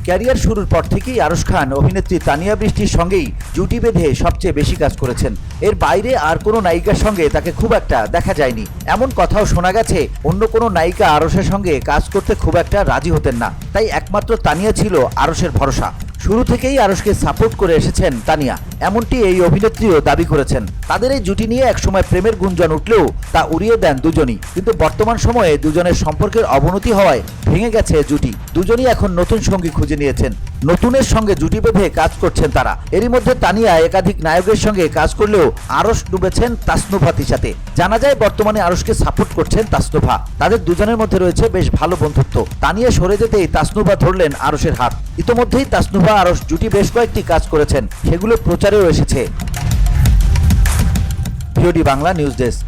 Career শুরুর পর থেকেই আরশ খান অভিনেত্রী তানিয়া বৃষ্টির সঙ্গেই জুটি বেঁধে সবচেয়ে বেশি কাজ করেছেন। এর বাইরে আর কোনো নায়িকার সঙ্গে তাকে খুব একটা দেখা যায়নি। এমন কথাও শোনা গেছে অন্য কোনো নায়িকা আরশের সঙ্গে কাজ করতে খুব একটা রাজি হতেন না, তাই একমাত্র তানিয়া ছিল আরশের ভরসা। শুরু থেকেই আরশকে সাপোর্ট করে এসেছেন তানিয়া, এমনটি এই অভিনেত্রীও দাবি করেছেন। তাদের এই জুটি নিয়ে একসময় প্রেমের গুঞ্জন উঠলেও তা উড়িয়ে দেন দুজনই, কিন্তু বর্তমান সময়ে দুজনের সম্পর্কের অবনতি হওয়ায় ভেঙে গেছে জুটি। দুজনই এখন নতুন সঙ্গী খুঁজে নিয়েছেন, নতুনের সঙ্গে জুটি বেঁধে কাজ করছেন তারা। এরই মধ্যে তানিয়া একাধিক নায়কের সঙ্গে কাজ করলেও আরশ ডুবেছেন তাসনুভা তিশাতে। জানা যায় বর্তমানে আরশকে সাপোর্ট করছেন তাসনুভা। তাদের দুজনের মধ্যে রয়েছে বেশ ভালো বন্ধুত্ব। তানিয়া সরে যেতেই তাসনুভা ধরলেন আরশের হাত। ইতোমধ্যেই তাসনুভা আরশ জুটি বেশ কয়েকটি কাজ করেছেন, সেগুলো প্রচারেও এসেছে। VOD Bangla news desk.